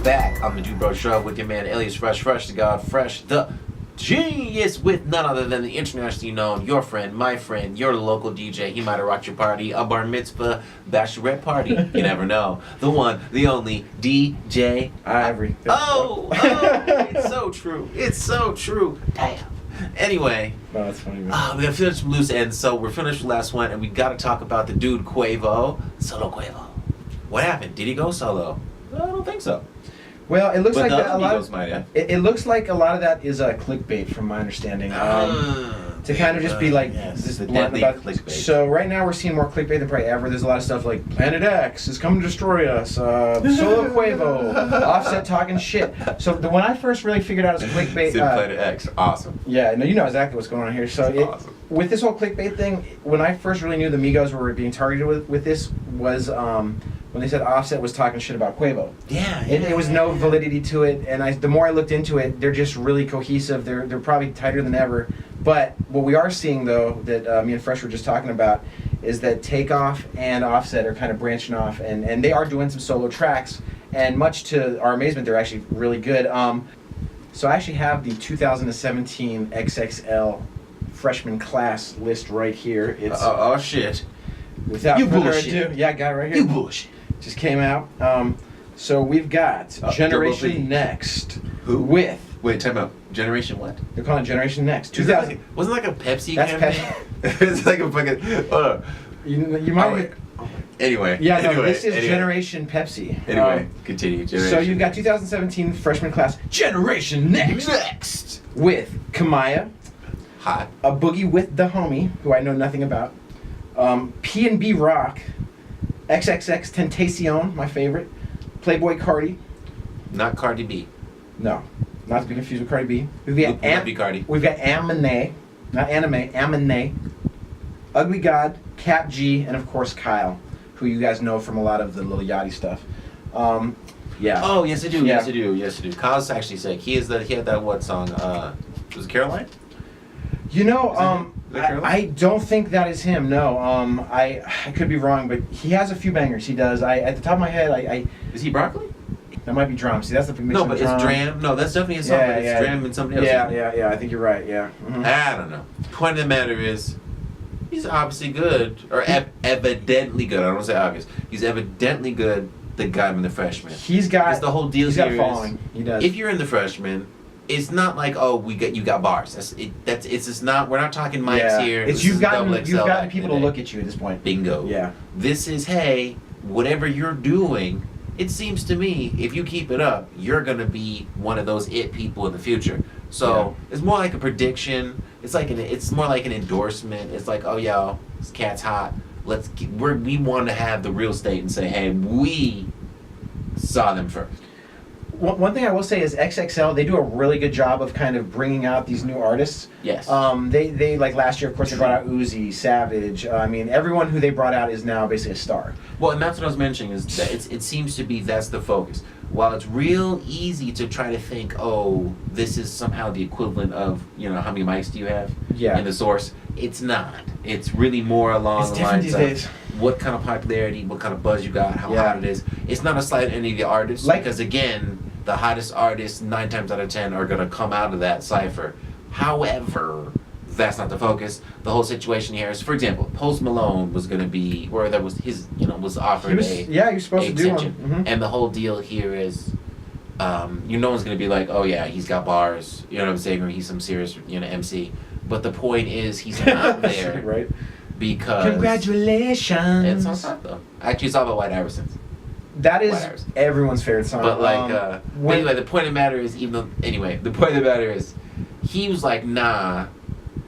back on the DudeBro Show with your man Alias Fresh, the God Fresh, the genius, with none other than the internationally known, your friend, my friend, your local DJ. He might have rocked your party, a bar mitzvah, bachelorette party. You never know. The one, the only DJ Eyvory. Oh, it's so true. It's so true. Damn. Anyway, no, that's funny, man. we gotta finish some loose ends, so we're finished with the last one, and we gotta talk about the dude Quavo, solo Quavo. What happened? Did he go solo? I don't think so. Well, it looks But like the that, a other lot. Migos might have. It looks like a lot of that is clickbait, from my understanding. To kind of just be like this the blunt deadly about. clickbait. So right now we're seeing more clickbait than probably ever. There's a lot of stuff like Planet X is coming to destroy us. Solo Quavo, Offset talking shit. So when I first really figured out as clickbait, Planet X, awesome. Yeah, no, you know exactly what's going on here. So Awesome. With this whole clickbait thing, when I first really knew the Migos were being targeted with this was when they said Offset was talking shit about Quavo. Yeah, It was no validity to it, and the more I looked into it, they're just really cohesive. They're probably tighter than ever. But what we are seeing, though, that me and Fresh were just talking about, is that Takeoff and Offset are kind of branching off, and they are doing some solo tracks, and much to our amazement, they're actually really good. So I actually have the 2017 XXL Freshman Class list right here. It's oh shit. without You further bullshit. ado, yeah, I got it right here. You bullshit. Just came out. So we've got Double B. Generation Next Who? with. Wait, time out. Generation what? They're calling it Generation Next. Is that 2000. wasn't it like a Pepsi That's campaign? It's like a fucking. You might. wait. Anyway. Yeah, no, anyway, this is anyway. Generation Pepsi. Anyway, continue. Generation. So you've got 2017 Freshman Class Generation Next with Kamaiyah, Hot. a Boogie with the Homie, who I know nothing about, P&B Rock, XXXTentacion, my favorite, Playboi Carti. Not Cardi B. No, not to be confused with Cardi B. We've got Love you, Cardi. We've got Amine, not anime, Amine, Ugly God, Cap G, and of course Kyle, who you guys know from a lot of the Lil Yachty stuff. Yeah. Oh yes, I do. Yeah. Yes, I do. Yes, I do. Kyle's actually sick. He had that what song? Was it Caroline? You know, Is that Caroline? I don't think that is him. No, I could be wrong, but he has a few bangers. He does. At the top of my head, I Is he Broccoli? that might be Drum. See, that's the mix No, of but drum. it's Dram. No, that's definitely a song. But it's Dram and somebody else. Yeah. I think you're right. Yeah. Mhm. I don't know. Point of the matter is, he's obviously good, or evidently good. I don't want to say obvious. He's evidently good. The guy in the Freshman. He's got. Because the whole deal He's got a here is, following. He does. if you're in the Freshman, it's not like you got bars. It's just not. We're not talking mics here. It's This you've is double gotten XL back in people the to day. look at you at this point. Bingo. Yeah. This is, hey, whatever you're doing, it seems to me, if you keep it up, you're going to be one of those it people in the future. So it's more like a prediction. It's more like an endorsement. It's like, oh, yo, this cat's hot. We want to have the real estate and say, hey, we saw them first. One thing I will say is XXL, they do a really good job of kind of bringing out these new artists. Yes. They like last year, of course, they brought out Uzi, Savage. I mean, everyone who they brought out is now basically a star. Well, and that's what I was mentioning, is that it seems to be that's the focus. While it's real easy to try to think, oh, this is somehow the equivalent of, how many mics do you have in the source? It's not. It's really more along It's the different lines these days. of what kind of popularity, what kind of buzz you got, how hot it is. It's not a slight at any of the artists, because again, the hottest artists 9 times out of 10 are going to come out of that cipher. However, that's not the focus. The whole situation here is, for example, Post Malone was going to be, or that was his, was offered He was supposed to do one. extension. Mhm. And the whole deal here is, no one's going to be like, oh yeah, he's got bars, you know what I'm saying, or he's some serious, MC. But the point is, he's not there right? because... Congratulations. It's on top, though. Actually, it's all about White Iversons. That is Whatever. everyone's favorite song. But but anyway, the point of the matter is, the point of the matter is, he was like, nah,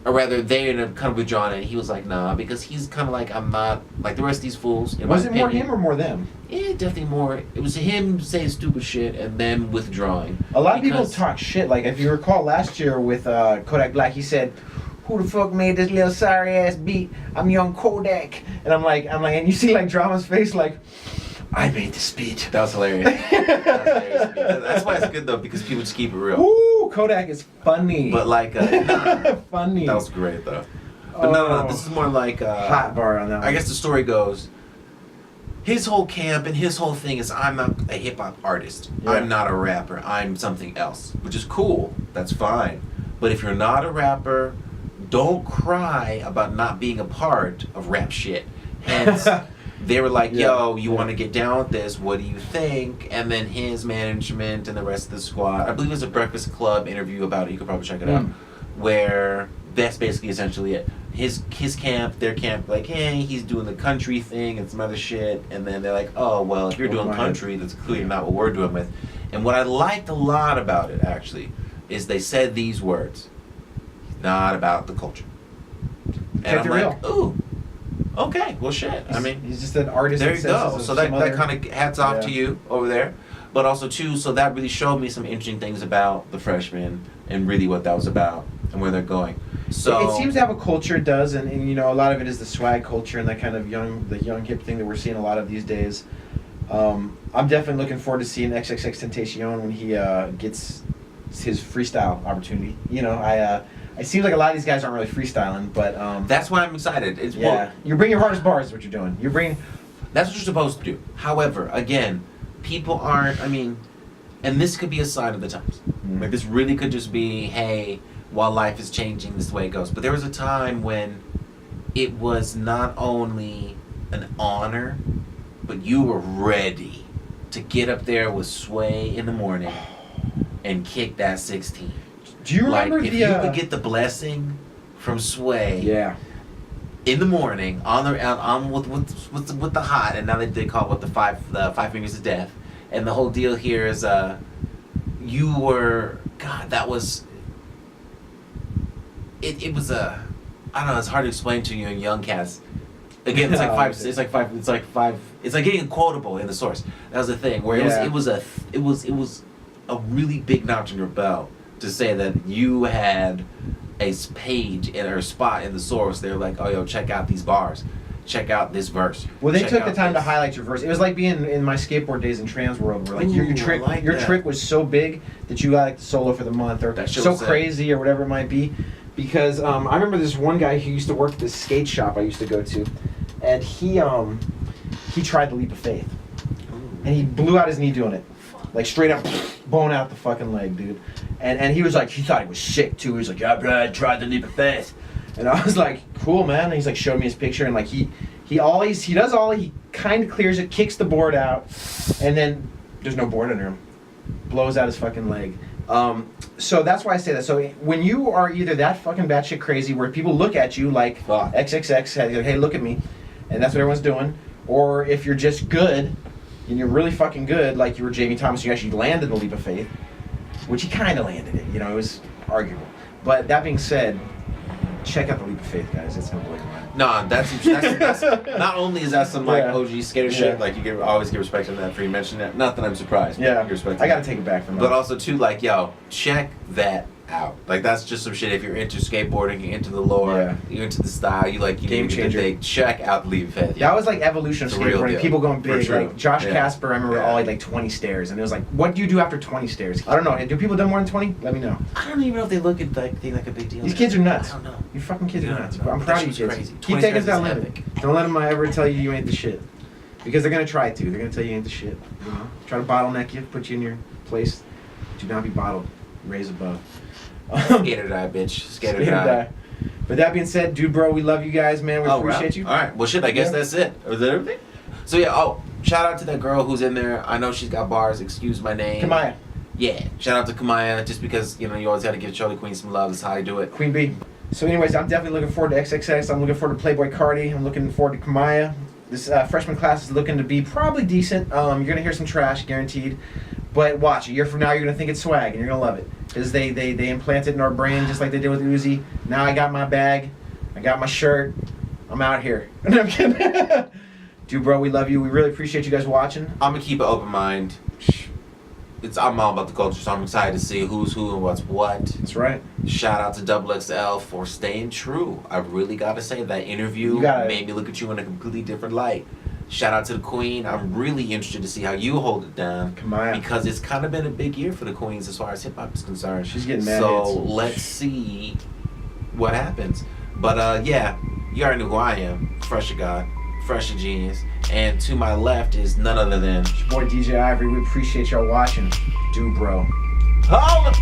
or rather, they ended up kind of withdrawing, and he was like, nah, because he's kind of like, I'm not like the rest of these fools. Was it more him or more them? Yeah, definitely more. It was him saying stupid shit and them withdrawing. A lot of people talk shit. Like, if you recall last year with Kodak Black, he said, "Who the fuck made this little sorry ass beat? I'm young Kodak." And I'm like, and you see like Drama's face, like, I made this beat. That was hilarious. That's why it's good though, because people just keep it real. Ooh, Kodak is funny. But like, funny. That was great though. But no, this is more like hot bar on that one. I guess the story goes, his whole camp and his whole thing is, I'm not a hip hop artist. Yeah. I'm not a rapper. I'm something else, which is cool. That's fine. But if you're not a rapper, don't cry about not being a part of rap shit. Hence, they were like, yo, you want to get down with this? What do you think? And then his management and the rest of the squad, I believe it was a Breakfast Club interview about it. You could probably check it out. Where that's basically essentially it. His camp, their camp, like, hey, he's doing the country thing and some other shit. And then they're like, oh, well, if you're doing country, that's clearly not what we're doing with. And what I liked a lot about it, actually, is they said these words. He's not about the culture. And I'm like, ooh. Okay, well, shit. I mean, he's just an artist. There you go. So that kind of hats off to you over there. But also, too, so that really showed me some interesting things about the Freshmen and really what that was about and where they're going. So it seems to have a culture, it does, and you know, a lot of it is the swag culture and that kind of young hip thing that we're seeing a lot of these days. I'm definitely looking forward to seeing XXXTentacion when he gets his freestyle opportunity. You know, it seems like a lot of these guys aren't really freestyling, but that's why I'm excited. You're bringing your hardest bars is what you're doing. That's what you're supposed to do. However, again, people aren't. I mean, and this could be a sign of the times. Like this really could just be, hey, while life is changing, this is the way it goes. But there was a time when it was not only an honor, but you were ready to get up there with Sway in the morning and kick that 16. Do you remember if you could get the blessing from Sway? Yeah. In the morning, on with the hot, and now they call it the five fingers of death, and the whole deal here is you were that was it was I don't know, it's hard to explain to you in young cats. Again, it's like five. It's like getting a quotable in the source. That was the thing where it was a really big notch in your belt to say that you had a page or spot in the source. They're like, oh, yo, check out these bars. Check out this verse. Well, they took the time to highlight your verse. It was like being in my skateboard days in Trans World, where like your trick was so big that you got like the solo for the month, or so crazy, or whatever it might be. Because I remember this one guy who used to work at this skate shop I used to go to, and he tried the leap of faith, and he blew out his knee doing it, like straight up, bone out the fucking leg, dude. And he was like, he thought he was sick too. He was like, yeah, bro, I tried the leap of faith. And I was like, cool, man. And he's like, showed me his picture, and like he kind of clears it, kicks the board out, and then there's no board under him, blows out his fucking leg. So that's why I say that. So when you are either that fucking batshit crazy, where people look at you like XXX, like, hey, look at me, and that's what everyone's doing, or if you're just good and you're really fucking good, like you were Jamie Thomas, you actually landed the leap of faith, which he kind of landed it. You know, it was arguable. But that being said, check out the leap of faith, guys. It's gonna blow your mind. No, that's not only is that some like OG skater shit, like you always give respect to that for you mentioned that. Not that I'm surprised. Yeah, I gotta take it back from that. But also too, like, yo, check that out. Like that's just some shit. If you're into skateboarding, you're into the lore, you're into the style, you game changer. Check out the leap of faith. That was like evolution of skateboarding. People going big. Like Josh Casper, I remember all like 20 stairs, and it was like, what do you do after 20 stairs? I don't know. Do people do more than 20? Let me know. I don't even know if they look at like a big deal. These kids are nuts. I don't know. You fucking kids are nuts. I'm proud of you kids. Crazy. Keep taking us that limit. Don't let them ever tell you ain't the shit, because they're gonna try to. They're gonna tell you ain't the shit. You know? Try to bottleneck you, put you in your place. Do not be bottled. Raise above. Skater die, bitch. Skater die. But that being said, dude, bro, we love you guys, man. We appreciate you. All right. Well, shit, I guess that's it. Was that everything? So, yeah, shout out to that girl who's in there. I know she's got bars. Excuse my name. Kamaiyah. Yeah. Shout out to Kamaiyah, just because, you know, you always got to give Charlie Queen some love. That's how you do it. Queen B. So, anyways, I'm definitely looking forward to XXX. I'm looking forward to Playboi Carti. I'm looking forward to Kamaiyah. This freshman class is looking to be probably decent. You're going to hear some trash, guaranteed. But watch, a year from now, you're going to think it's swag, and you're going to love it. Because they implant it in our brain just like they did with Uzi. Now I got my bag. I got my shirt. I'm out here. No, I'm kidding. Dude, bro, we love you. We really appreciate you guys watching. I'm going to keep an open mind. I'm all about the culture, so I'm excited to see who's who and what's what. That's right. Shout out to XXL for staying true. I really got to say, that interview made me look at you in a completely different light. Shout out to the Queen. I'm really interested to see how you hold it down. Kamaiyah. Because it's kind of been a big year for the Queens as far as hip-hop is concerned. She's getting mad So hits. let's see what happens. But yeah, you already know who I am. Fresh God. Fresh and Genius. And to my left is none other than It's your boy DJ Eyvory. We appreciate y'all watching. DudeBro. Holla!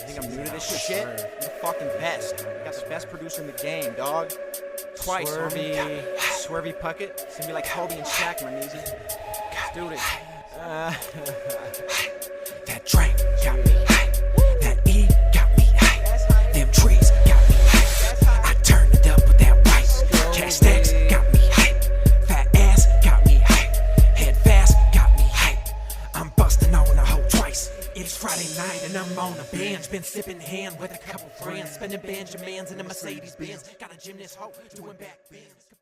Think I'm new to this shit? I'm the fucking best. Got the best producer in the game, dog. Twice, Swervy Puckett. It's gonna be like Kobe and Shaq, my nigga. Let's do this. That drink got me high. That E got me high. Them trees got me high. I turned it up with that white. Cash stacks got me hype. Fat ass got me hype. Head fast got me hype. I'm busting on a hoe twice. It's Friday night and I'm on a bench. Been sipping hand with a couple friends. Spending Benjamins in a Mercedes Benz. Got a gymnast hoe doing back bends.